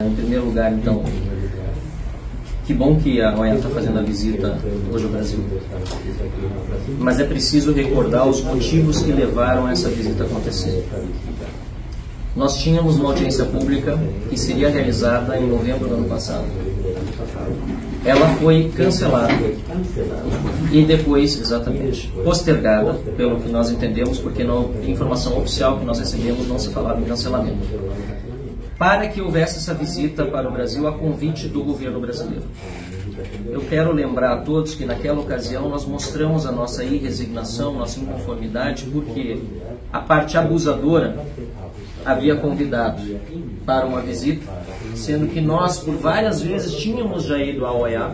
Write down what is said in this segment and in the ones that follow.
Em primeiro lugar, então, que bom que a OEA está fazendo a visita hoje ao Brasil. Mas é preciso recordar os motivos que levaram essa visita a acontecer. Nós tínhamos uma audiência pública que seria realizada em novembro do ano passado. Ela foi cancelada e depois, exatamente, postergada, pelo que nós entendemos, porque na informação oficial que nós recebemos não se falava em cancelamento, para que houvesse essa visita para o Brasil a convite do governo brasileiro. Eu quero lembrar a todos que naquela ocasião nós mostramos a nossa irresignação, nossa inconformidade, porque a parte abusadora havia convidado para uma visita, sendo que nós, por várias vezes, tínhamos já ido à OEA,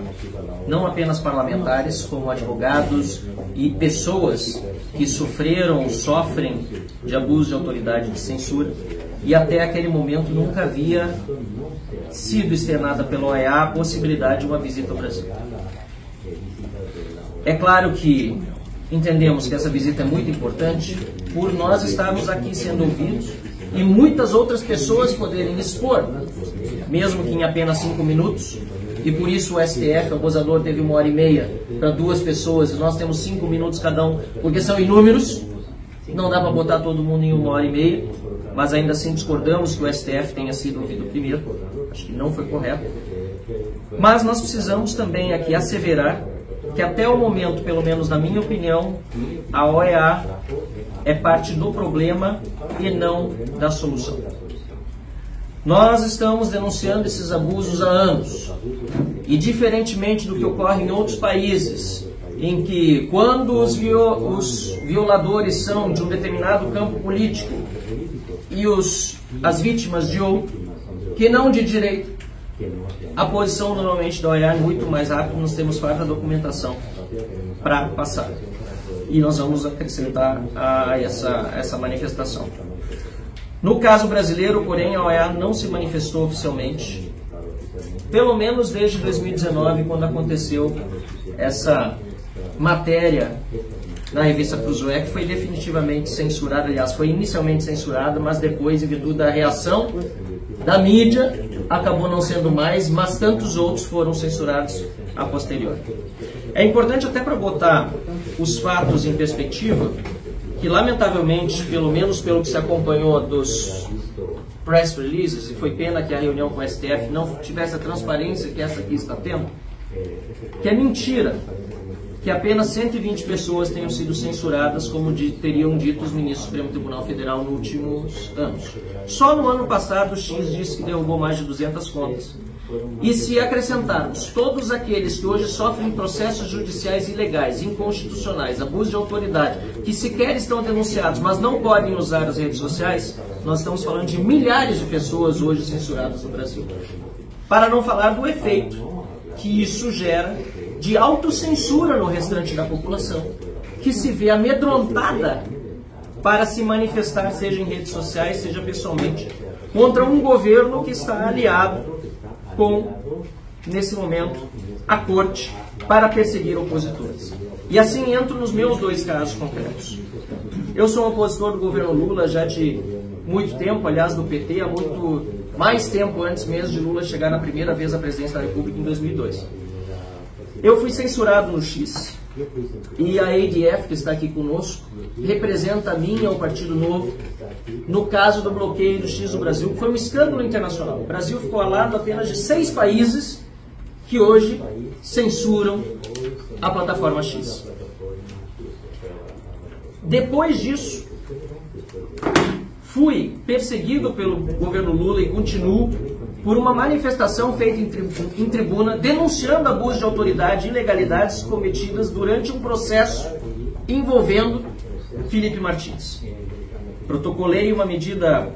não apenas parlamentares, como advogados e pessoas que sofreram ou sofrem de abuso de autoridade de censura, e até aquele momento nunca havia sido externada pela OEA a possibilidade de uma visita ao Brasil. É claro que entendemos que essa visita é muito importante por nós estarmos aqui sendo ouvidos e muitas outras pessoas poderem expor, mesmo que em apenas 5 minutos, e por isso o STF, o abusador, teve 1h30 para 2 pessoas, e nós temos 5 minutos cada um, porque são inúmeros, não dá para botar todo mundo em 1h30, mas ainda assim discordamos que o STF tenha sido ouvido primeiro, acho que não foi correto. Mas nós precisamos também aqui asseverar que até o momento, pelo menos na minha opinião, a OEA é parte do problema e não da solução. Nós estamos denunciando esses abusos há anos, e diferentemente do que ocorre em outros países, em que quando os violadores são de um determinado campo político e as vítimas de outro, que não de direito, a posição normalmente da OEA é muito mais rápida, nós temos farta documentação para passar. E nós vamos acrescentar a essa manifestação. No caso brasileiro, porém, a OEA não se manifestou oficialmente, pelo menos desde 2019, quando aconteceu essa matéria na revista Cruzoé, que foi definitivamente censurada, aliás, foi inicialmente censurada, mas depois, em virtude da reação da mídia, acabou não sendo mais, mas tantos outros foram censurados a posteriori. É importante até para botar os fatos em perspectiva, que lamentavelmente, pelo menos pelo que se acompanhou dos press releases, e foi pena que a reunião com o STF não tivesse a transparência que essa aqui está tendo, que é mentira que apenas 120 pessoas tenham sido censuradas, como teriam dito os ministros do Supremo Tribunal Federal nos últimos anos. Só no ano passado o X disse que derrubou mais de 200 contas. E se acrescentarmos todos aqueles que hoje sofrem processos judiciais ilegais, inconstitucionais, abuso de autoridade, que sequer estão denunciados, mas não podem usar as redes sociais, nós estamos falando de milhares de pessoas hoje censuradas no Brasil. Para não falar do efeito que isso gera de autocensura no restante da população, que se vê amedrontada para se manifestar, seja em redes sociais, seja pessoalmente, contra um governo que está aliado com, nesse momento, a corte para perseguir opositores. E assim entro nos meus 2 casos concretos. Eu sou um opositor do governo Lula já de muito tempo, aliás, do PT, há muito mais tempo antes mesmo de Lula chegar na primeira vez à presidência da República em 2002. Eu fui censurado no X, e a ADF, que está aqui conosco, representa a mim e ao Partido Novo no caso do bloqueio do X do Brasil, que foi um escândalo internacional. O Brasil ficou ao lado apenas de 6 países que hoje censuram a plataforma X. Depois disso, fui perseguido pelo governo Lula e continuo por uma manifestação feita em tribuna denunciando abuso de autoridade e ilegalidades cometidas durante um processo envolvendo Felipe Martins. Protocolei uma medida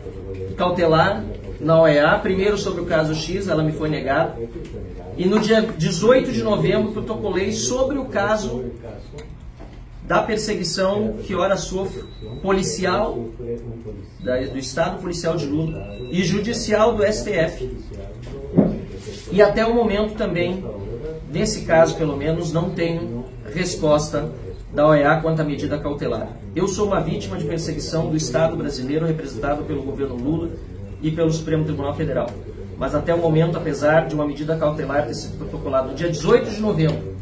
cautelar na OEA, primeiro sobre o caso X, ela me foi negada, e no dia 18 de novembro protocolei sobre o caso da perseguição que ora sofre policial do Estado Policial de Lula e judicial do STF. E até o momento também, nesse caso pelo menos, não tenho resposta da OEA quanto à medida cautelar. Eu sou uma vítima de perseguição do Estado brasileiro representado pelo governo Lula e pelo Supremo Tribunal Federal. mas até o momento, apesar de uma medida cautelar ter sido protocolada no dia 18 de novembro,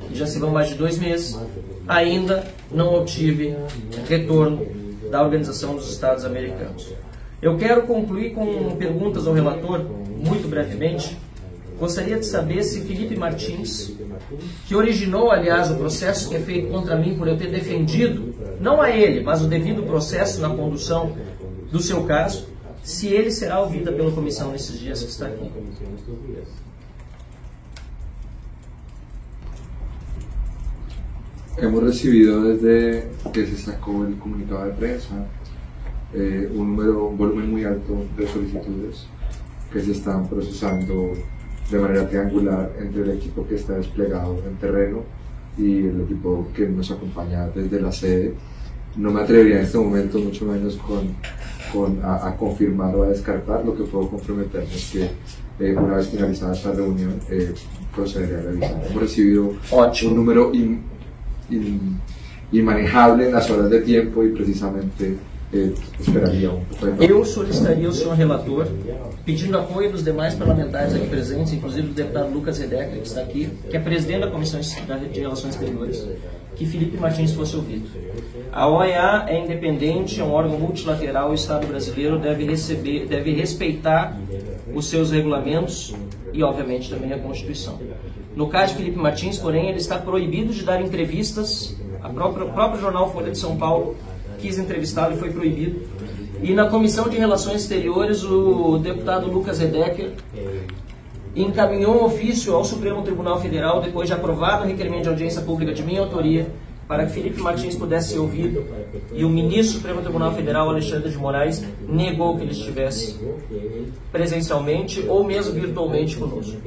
e já se vão mais de 2 meses, ainda não obtive retorno da Organização dos Estados Americanos. Eu quero concluir com perguntas ao relator, muito brevemente. Gostaria de saber se Felipe Martins, que originou, aliás, o processo que é feito contra mim por eu ter defendido, não a ele, mas o devido processo na condução do seu caso, se ele será ouvido pela comissão nesses dias que está aqui. Hemos recibido desde que se sacó el comunicado de prensa un volumen muy alto de solicitudes que se están procesando de manera triangular entre el equipo que está desplegado en terreno y el equipo que nos acompaña desde la sede. No me atrevería en este momento, mucho menos a confirmar o a descartar. Lo que puedo comprometerme es que una vez finalizada esta reunión procederé a revisar. Hemos recibido un número inmanejable en las horas de tiempo y precisamente esperaria um pouco. Eu solicitaria ao senhor relator, pedindo apoio dos demais parlamentares aqui presentes, inclusive do deputado Lucas Redecker, que está aqui, que é presidente da Comissão de Relações Exteriores, que Felipe Martins fosse ouvido. A OEA é independente, é um órgão multilateral, o Estado brasileiro deve respeitar os seus regulamentos e, obviamente, também a Constituição. No caso de Felipe Martins, porém, ele está proibido de dar entrevistas. O próprio jornal Folha de São Paulo quis entrevistá-lo e foi proibido. E na Comissão de Relações Exteriores, o deputado Lucas Redecker encaminhou um ofício ao Supremo Tribunal Federal, depois de aprovado o requerimento de audiência pública de minha autoria, para que Felipe Martins pudesse ser ouvido, e o ministro do Supremo Tribunal Federal, Alexandre de Moraes, negou que ele estivesse presencialmente ou mesmo virtualmente conosco.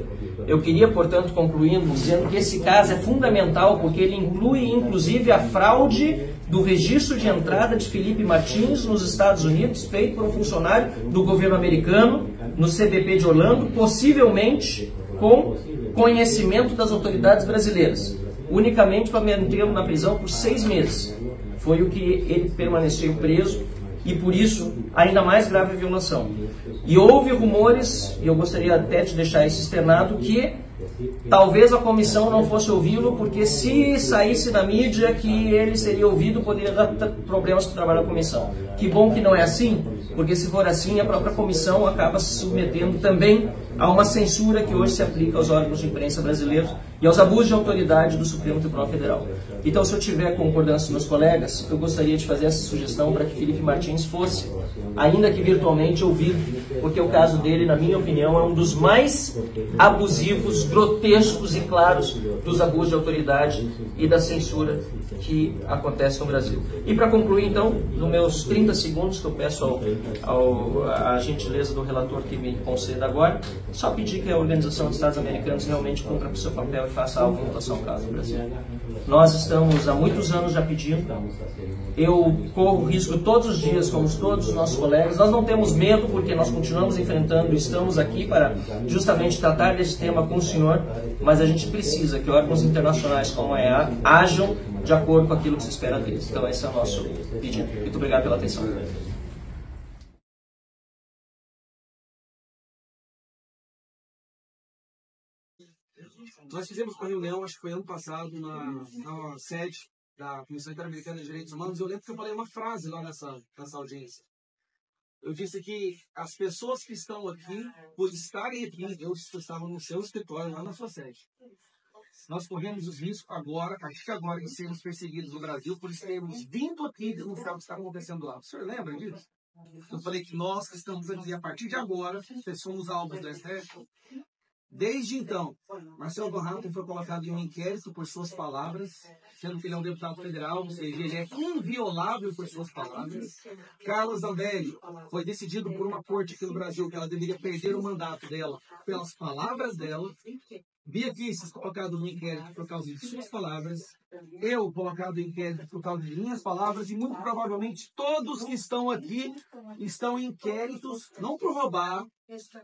Eu queria, portanto, concluindo, dizendo que esse caso é fundamental porque ele inclui, inclusive, a fraude do registro de entrada de Felipe Martins nos Estados Unidos, feito por um funcionário do governo americano, no CBP de Orlando, possivelmente com conhecimento das autoridades brasileiras, unicamente para mantê-lo na prisão por 6 meses. Foi o que ele permaneceu preso e, por isso, ainda mais grave a violação. E houve rumores, e eu gostaria até de deixar isso externado, que talvez a comissão não fosse ouvi-lo, porque se saísse na mídia que ele seria ouvido, poderia dar problemas para o trabalho da comissão. Que bom que não é assim, porque se for assim, a própria comissão acaba se submetendo também a uma censura que hoje se aplica aos órgãos de imprensa brasileiros e aos abusos de autoridade do Supremo Tribunal Federal. Então, se eu tiver concordância dos meus colegas, eu gostaria de fazer essa sugestão para que Felipe Martins fosse, ainda que virtualmente, ouvido, porque o caso dele, na minha opinião, é um dos mais abusivos, grotescos e claros dos abusos de autoridade e da censura que acontece no Brasil. E para concluir, então, nos meus 30 segundos, que eu peço a gentileza do relator que me conceda agora, só pedir que a Organização dos Estados Americanos realmente cumpra o seu papel e faça algo em relação ao caso do Brasil. Nós estamos há muitos anos já pedindo. Eu corro risco todos os dias, como todos os nossos colegas. Nós não temos medo, porque nós continuamos enfrentando e estamos aqui para justamente tratar desse tema com o senhor, mas a gente precisa que órgãos internacionais como a EA ajam de acordo com aquilo que se espera deles. Então esse é o nosso pedido. Muito obrigado pela atenção. Nós fizemos uma reunião, acho que foi ano passado, na sede da Comissão Interamericana de Direitos Humanos, e eu lembro que eu falei uma frase lá nessa audiência. Eu disse que as pessoas que estão aqui, por estarem aqui, eu estava no seu escritório, lá na sua sede. Nós corremos os riscos agora, a partir de agora, de sermos perseguidos no Brasil, por estarmos vindo aqui denunciar o que está acontecendo lá. O senhor lembra disso? Eu falei que nós que estamos aqui, a partir de agora, somos alvos do STF. Desde então, Marcelo Donhalton foi colocado em um inquérito por suas palavras, sendo que ele é um deputado federal, ou seja, ele é inviolável por suas palavras. Carlos Zambelli foi decidido por uma corte aqui no Brasil que ela deveria perder o mandato dela pelas palavras dela. Bia Kicis colocado no inquérito por causa de suas palavras. Eu colocado em inquérito por causa de minhas palavras. E muito provavelmente todos que estão aqui estão em inquéritos, não por roubar,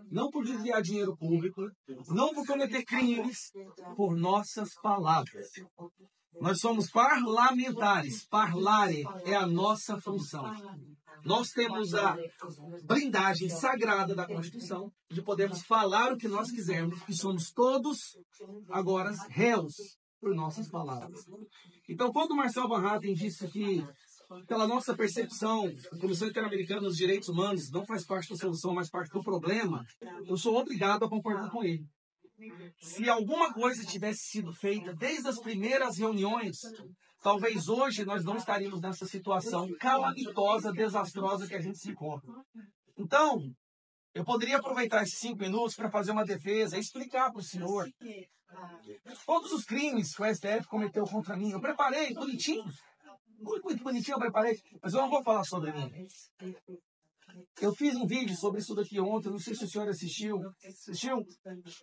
não por desviar dinheiro público, não por cometer crimes, por nossas palavras. Nós somos parlamentares. Parlare é a nossa função. Nós temos a blindagem sagrada da Constituição de podermos falar o que nós quisermos, e somos todos agora réus por nossas palavras. Então, quando o Marcel Van Hatten disse que, pela nossa percepção, a Comissão Interamericana dos Direitos Humanos não faz parte da solução, mas parte do problema, eu sou obrigado a concordar com ele. Se alguma coisa tivesse sido feita desde as primeiras reuniões, talvez hoje nós não estaríamos nessa situação calamitosa, desastrosa que a gente se encontra. Então, eu poderia aproveitar esses 5 minutos para fazer uma defesa, explicar para o senhor todos os crimes que o STF cometeu contra mim. Eu preparei, bonitinho. Muito bonitinho eu preparei, mas eu não vou falar sobre mim. Eu fiz um vídeo sobre isso daqui ontem, não sei se o senhor assistiu. Assistiu?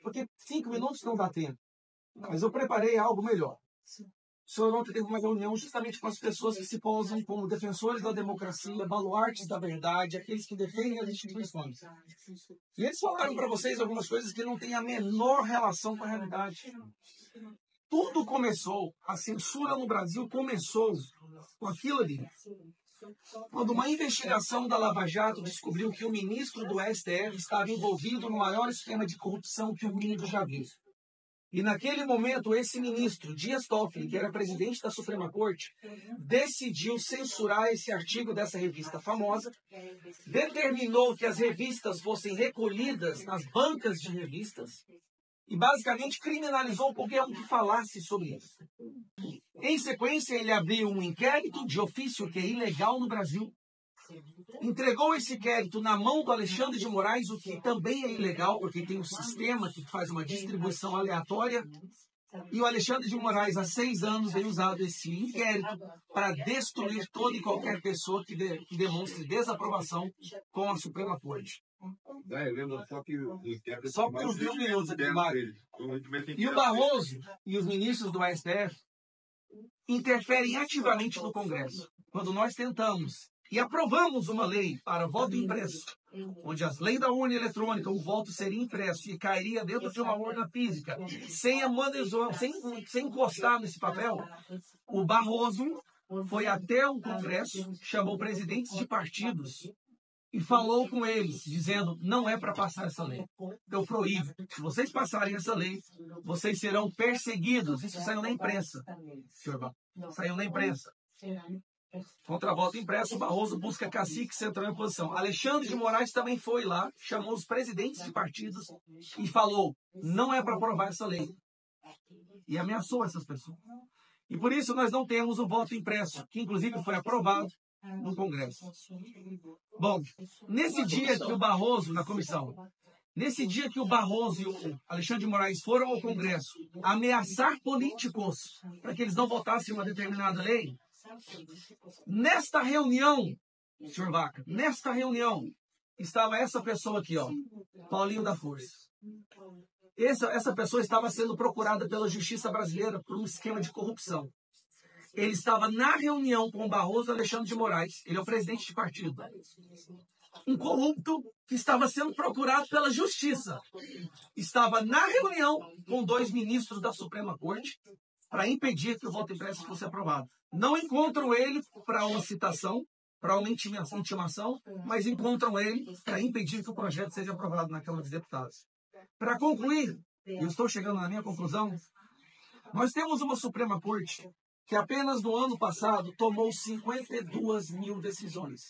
Porque 5 minutos não dá tempo. Mas eu preparei algo melhor. O senhor ontem teve uma reunião justamente com as pessoas que se posam como defensores da democracia, baluartes da verdade, aqueles que defendem as instituições. E eles falaram para vocês algumas coisas que não têm a menor relação com a realidade. Tudo começou, a censura no Brasil começou com aquilo ali. Quando uma investigação da Lava Jato descobriu que o ministro do STF estava envolvido no maior esquema de corrupção que o mundo já viu. E naquele momento, esse ministro, Dias Toffoli, que era presidente da Suprema Corte, decidiu censurar esse artigo dessa revista famosa, determinou que as revistas fossem recolhidas nas bancas de revistas e basicamente criminalizou qualquer um que falasse sobre isso. Em sequência, ele abriu um inquérito de ofício que é ilegal no Brasil, entregou esse inquérito na mão do Alexandre de Moraes, o que também é ilegal, porque tem um sistema que faz uma distribuição aleatória. E o Alexandre de Moraes, há 6 anos, vem usado esse inquérito para destruir toda e qualquer pessoa que demonstre desaprovação com a Suprema Corte. Só por uns 2 minutos aqui, Mário. E o Barroso e os ministros do STF interferem ativamente no Congresso. Quando nós tentamos e aprovamos uma lei para voto impresso, onde as leis da urna eletrônica, o voto seria impresso e cairia dentro de uma urna física, sem encostar nesse papel, o Barroso foi até o Congresso, chamou presidentes de partidos e falou com eles, dizendo, não é para passar essa lei. Eu proíbo. Se vocês passarem essa lei, vocês serão perseguidos. Isso saiu na imprensa. Saiu na imprensa. Contra voto impresso, o Barroso busca cacique central em posição. Alexandre de Moraes também foi lá, chamou os presidentes de partidos e falou, não é para aprovar essa lei. E ameaçou essas pessoas. E por isso nós não temos o voto impresso, que inclusive foi aprovado no Congresso. Bom, nesse dia que o Barroso, na comissão, nesse dia que o Barroso e o Alexandre de Moraes foram ao Congresso ameaçar políticos para que eles não votassem uma determinada lei, nesta reunião, senhor Vaca, nesta reunião, estava essa pessoa aqui, ó, Paulinho da Força. Essa pessoa estava sendo procurada pela Justiça Brasileira por um esquema de corrupção. Ele estava na reunião com o Barroso e Alexandre de Moraes. Ele é o presidente de partido. Um corrupto que estava sendo procurado pela Justiça. Estava na reunião com 2 ministros da Suprema Corte para impedir que o voto impresso fosse aprovado. Não encontram ele para uma citação, para uma intimação, mas encontram ele para impedir que o projeto seja aprovado na Câmara dos Deputados. Para concluir, eu estou chegando na minha conclusão, nós temos uma Suprema Corte que apenas no ano passado tomou 52 mil decisões.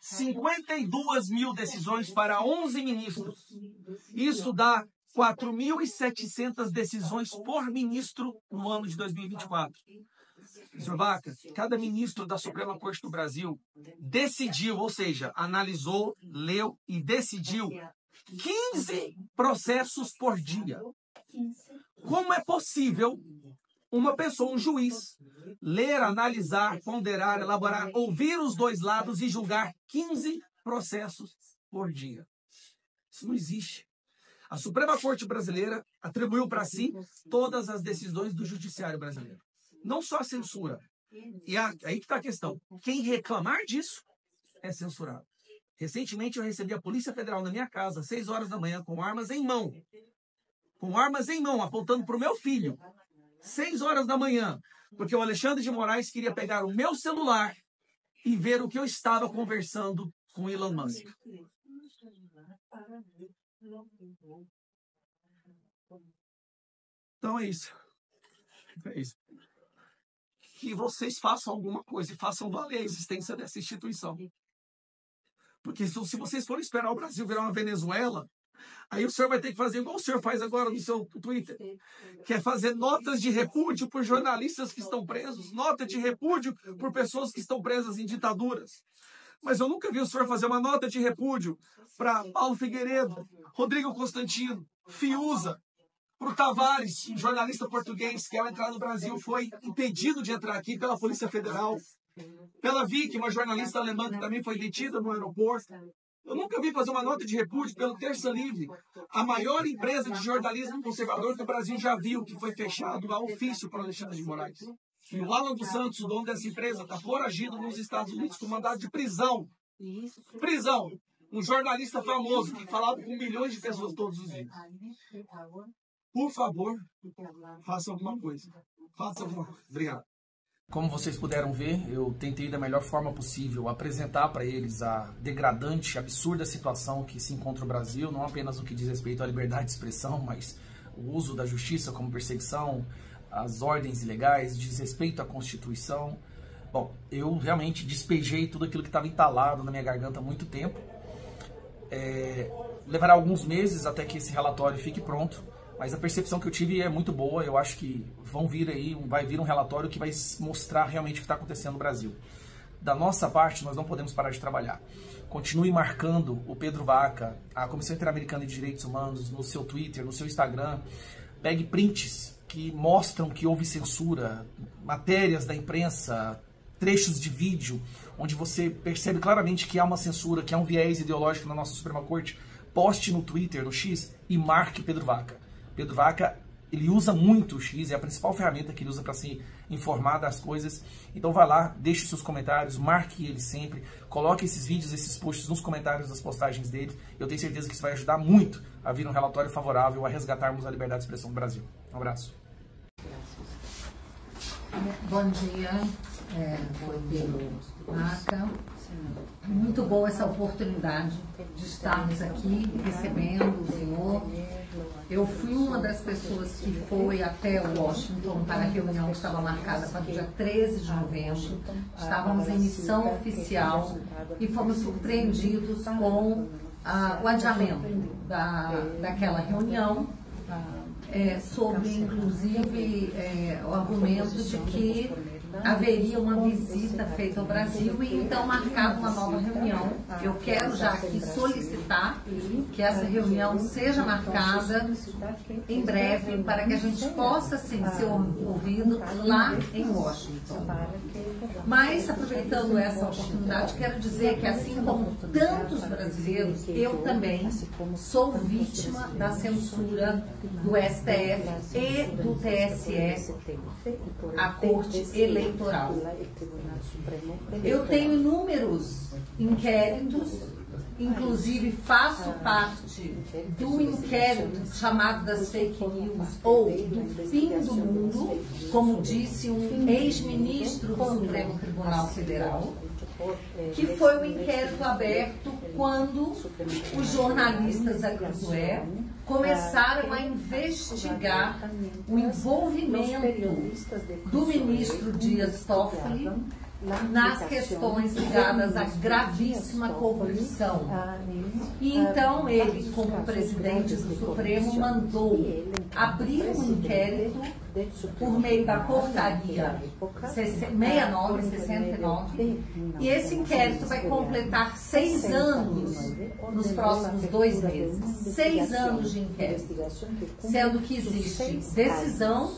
52 mil decisões para 11 ministros. Isso dá 4.700 decisões por ministro no ano de 2024. Senhor Vaca, cada ministro da Suprema Corte do Brasil decidiu, ou seja, analisou, leu e decidiu 15 processos por dia. Como é possível uma pessoa, um juiz, ler, analisar, ponderar, elaborar, ouvir os 2 lados e julgar 15 processos por dia? Isso não existe. A Suprema Corte Brasileira atribuiu para si todas as decisões do Judiciário brasileiro. Não só a censura. E aí que está a questão. Quem reclamar disso é censurado. Recentemente eu recebi a Polícia Federal na minha casa, às 6 horas da manhã, com armas em mão. Com armas em mão, apontando para o meu filho. 6 horas da manhã, porque o Alexandre de Moraes queria pegar o meu celular e ver o que eu estava conversando com o Elon Musk. Então é isso. É isso. Que vocês façam alguma coisa e façam valer a existência dessa instituição. Porque se vocês forem esperar o Brasil virar uma Venezuela, aí o senhor vai ter que fazer igual o senhor faz agora no seu Twitter, que é fazer notas de repúdio por jornalistas que estão presos, nota de repúdio por pessoas que estão presas em ditaduras. Mas eu nunca vi o senhor fazer uma nota de repúdio para Paulo Figueiredo, Rodrigo Constantino, Fiuza, para o Tavares, um jornalista português que ao entrar no Brasil foi impedido de entrar aqui pela Polícia Federal, pela Vicky, uma jornalista alemã que também foi detida no aeroporto. Eu nunca vi fazer uma nota de repúdio pelo Terça Livre, a maior empresa de jornalismo conservador que o Brasil já viu, que foi fechado a ofício para Alexandre de Moraes. E o Alan dos Santos, o dono dessa empresa, está foragido nos Estados Unidos com mandado de prisão. Prisão. Um jornalista famoso que falava com milhões de pessoas todos os dias. Por favor, faça alguma coisa. Faça alguma coisa. Obrigado. Como vocês puderam ver, eu tentei da melhor forma possível apresentar para eles a degradante, absurda situação que se encontra o Brasil, não apenas no que diz respeito à liberdade de expressão, mas o uso da justiça como perseguição, as ordens ilegais, desrespeito à Constituição. Bom, eu realmente despejei tudo aquilo que estava entalado na minha garganta há muito tempo. Levará alguns meses até que esse relatório fique pronto. Mas a percepção que eu tive é muito boa. Eu acho que vai vir um relatório que vai mostrar realmente o que está acontecendo no Brasil. Da nossa parte, nós não podemos parar de trabalhar. Continue marcando o Pedro Vaca, a Comissão Interamericana de Direitos Humanos, no seu Twitter, no seu Instagram. Pegue prints que mostram que houve censura, matérias da imprensa, trechos de vídeo, onde você percebe claramente que há uma censura, que há um viés ideológico na nossa Suprema Corte. Poste no Twitter, no X, e marque Pedro Vaca. Pedro Vaca, ele usa muito o X, é a principal ferramenta que ele usa para se informar das coisas. Então vai lá, deixe seus comentários, marque ele sempre, coloque esses vídeos, esses posts nos comentários das postagens dele. Eu tenho certeza que isso vai ajudar muito a vir um relatório favorável a resgatarmos a liberdade de expressão no Brasil. Um abraço. Bom dia, foi Pedro Vaca. Muito boa essa oportunidade de estarmos aqui recebendo o senhor. Eu fui uma das pessoas que foi até Washington para a reunião que estava marcada para o dia 13 de novembro. Estávamos em missão oficial e fomos surpreendidos com o adiamento daquela reunião, sobre, inclusive, o argumento de que haveria uma visita feita ao Brasil e então marcar uma nova reunião. Eu quero já aqui solicitar que essa reunião seja marcada em breve para que a gente possa sim ser ouvido lá em Washington. Mas, aproveitando essa oportunidade, quero dizer que assim como tantos brasileiros, eu também sou vítima da censura do STF e do TSE, a Corte Eleitoral. Eu tenho inúmeros inquéritos, inclusive faço parte do inquérito chamado das fake news ou do fim do mundo, como disse um ex-ministro do Supremo Tribunal Federal, que foi um inquérito aberto quando os jornalistas da Cruzoé começaram a investigar o envolvimento do ministro Dias Toffoli nas questões ligadas à gravíssima corrupção. E então ele, como presidente do Supremo, mandou abrir um inquérito por meio da portaria 69, e esse inquérito vai completar 6 anos nos próximos 2 meses. 6 anos de inquérito, sendo que existe decisão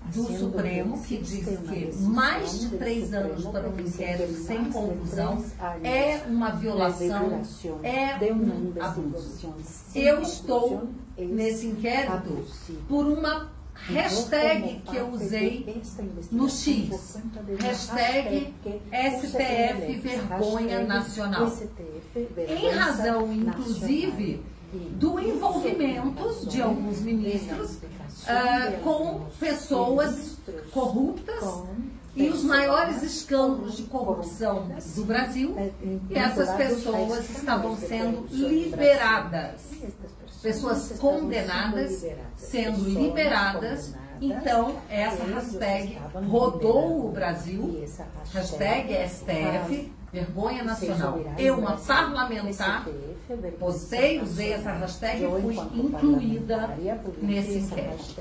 do Supremo que diz que mais de 3 anos para um inquérito sem conclusão é uma violação, é um abuso. Eu estou nesse inquérito por uma hashtag que eu usei no X, hashtag STF Vergonha Nacional, em razão, inclusive, do envolvimento envolvimentos de alguns ministros com pessoas corruptas e os maiores escândalos de corrupção do Brasil, e essas pessoas estavam sendo liberadas. Pessoas condenadas sendo liberadas. Então, essa hashtag rodou o Brasil, hashtag STF, vergonha nacional. Eu, uma parlamentar, postei, usei essa hashtag e fui incluída nesse inquérito.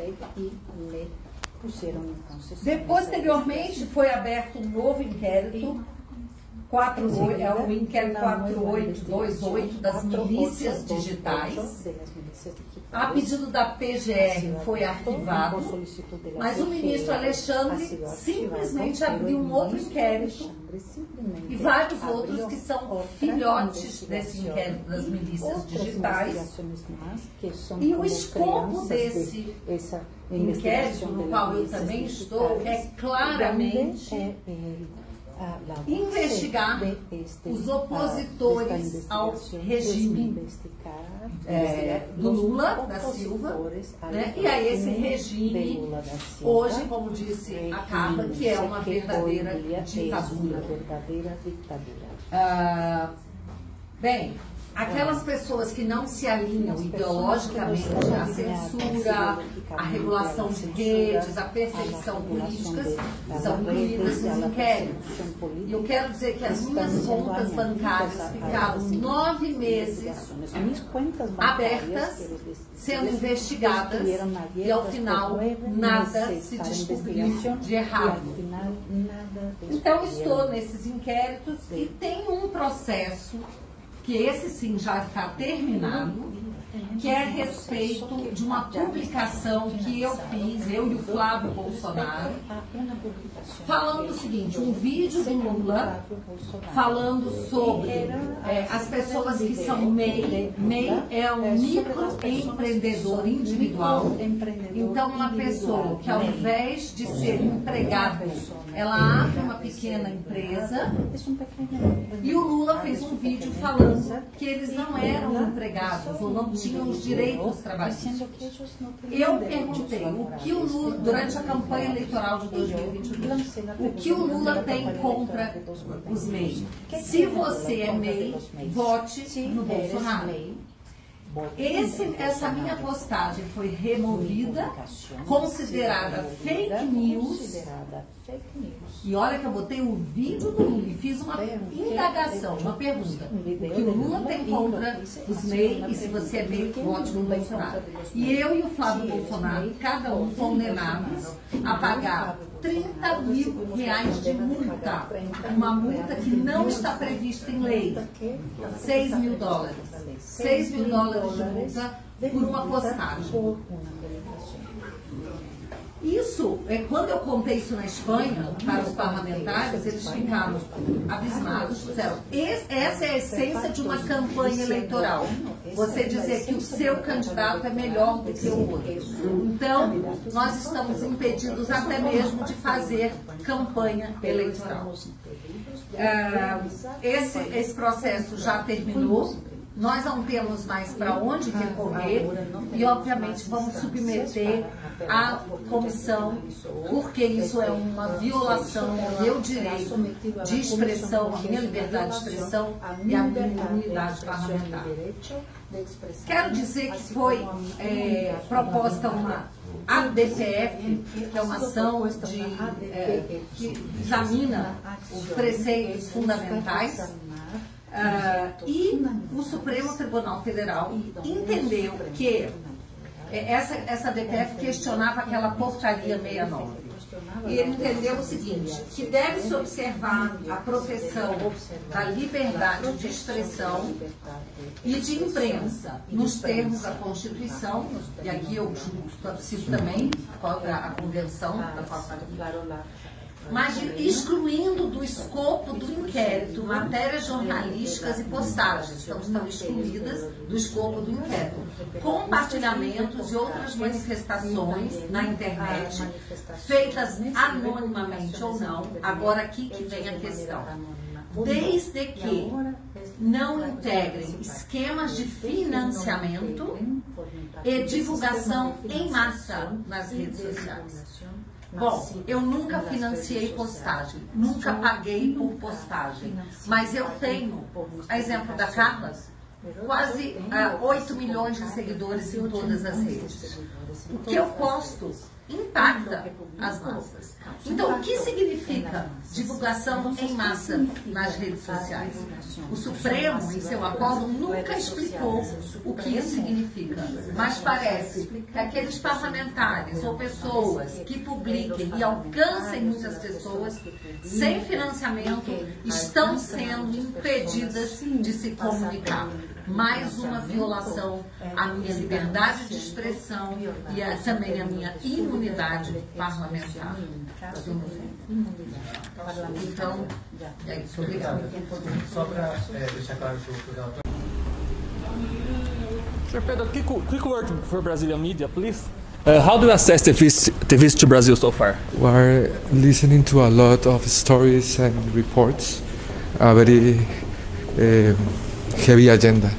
Posteriormente, foi aberto um novo inquérito, o inquérito 4828 das milícias digitais. A pedido da PGR foi arquivado, mas o ministro Alexandre simplesmente abriu um outro inquérito e vários outros que são filhotes desse inquérito das milícias digitais. E o escopo desse inquérito, no qual eu também estou, é claramente investigar os opositores ao regime do Lula da Silva, né? E a esse regime, hoje, como disse a Carla, que é uma verdadeira ditadura. Bem, aquelas pessoas que não se alinham ideologicamente à censura, à regulação de redes, à perseguição política, são incluídas nos inquéritos. E eu quero dizer que as minhas contas bancárias ficaram 9 meses abertas, sendo investigadas, e ao final nada se descobriu de errado. Então estou nesses inquéritos e tem um processo que esse sim já está terminado, que é a respeito de uma publicação que eu fiz, eu e o Flávio Bolsonaro, falando o seguinte, um vídeo do Lula falando sobre as pessoas que são MEI. MEI é um microempreendedor individual. Então, uma pessoa que ao invés de ser empregado, ela abre uma pequena empresa, e o Lula fez um vídeo falando que eles não eram empregados ou não tinham os direitos trabalhistas. Eu perguntei o que o Lula, durante a campanha eleitoral de 2022, o que o Lula tem contra os MEI. Se você é MEI, vote no Bolsonaro. Essa minha postagem foi removida, considerada fake news. E olha que eu botei o vídeo do Lula e fiz uma indagação, uma pergunta. O que o Lula tem contra os MEI, e se você é MEI, vote no Bolsonaro. E eu e o Flávio Bolsonaro, cada um condenados a pagar R$30 mil de multa. Uma multa que não está prevista em lei. $6 mil. $6 mil de multa por uma postagem. Isso, quando eu contei isso na Espanha, para os parlamentares, eles ficaram abismados. Disseram, essa é a essência de uma campanha eleitoral. Você dizer que o seu candidato é melhor do que o outro. Então, nós estamos impedidos até mesmo de fazer campanha eleitoral. Esse processo já terminou. Nós não temos mais para onde recorrer e, obviamente, vamos submeter à comissão, porque isso é uma violação ao meu direito de expressão, à minha liberdade de expressão e à minha imunidade parlamentar. Quero dizer que foi proposta uma ADPF, que é uma ação que examina os preceitos fundamentais. E o Supremo Tribunal Federal entendeu que essa DPF questionava aquela portaria 69. E ele entendeu o seguinte, que deve-se observar a proteção da liberdade de expressão e de imprensa nos termos da Constituição, e aqui eu cito também a Convenção da Constituição, mas excluindo do escopo do inquérito matérias jornalísticas e postagens, então estão excluídas do escopo do inquérito, compartilhamentos e outras manifestações na internet, feitas anonimamente ou não, agora aqui que vem a questão, desde que não integrem esquemas de financiamento e divulgação em massa nas redes sociais. Bom, eu nunca financiei postagem, nunca paguei por postagem, mas eu tenho, a exemplo da Carla, quase 8 milhões de seguidores em todas as redes. O que eu posto impacta as massas. Então, o que significa divulgação em massa nas redes sociais? O Supremo, em seu acórdão, nunca explicou o que isso significa, mas parece que aqueles parlamentares ou pessoas que publiquem e alcancem muitas pessoas sem financiamento estão sendo impedidas de se comunicar. Mais uma violação à minha liberdade de expressão e também à minha imunidade parlamentar. Então, é isso. Obrigada. Só para deixar claro que o relatório. Sir Pedro, quick word for Brazilian media, please. How do you assess the visit to Brazil so far? We are listening to a lot of stories and reports, a very heavy agenda.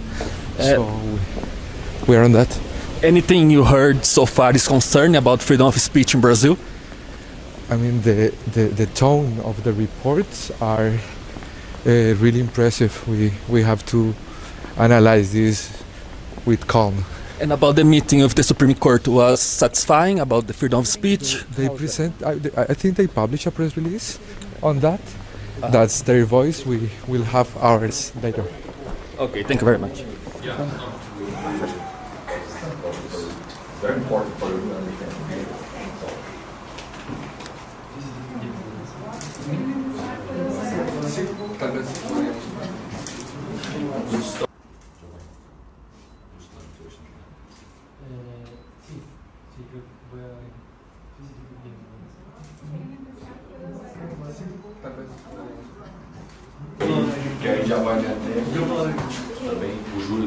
So we are on that. Anything you heard so far is concerning about freedom of speech in Brazil? I mean, the tone of the reports are really impressive. We have to analyze this with calm. And about the meeting of the Supreme Court was satisfying about the freedom of speech? They present, I think they publish a press release on that. That's their voice. We will have ours later. Okay, thank you very much. Very important for you to understand. Que aí já vai até também o Júlio.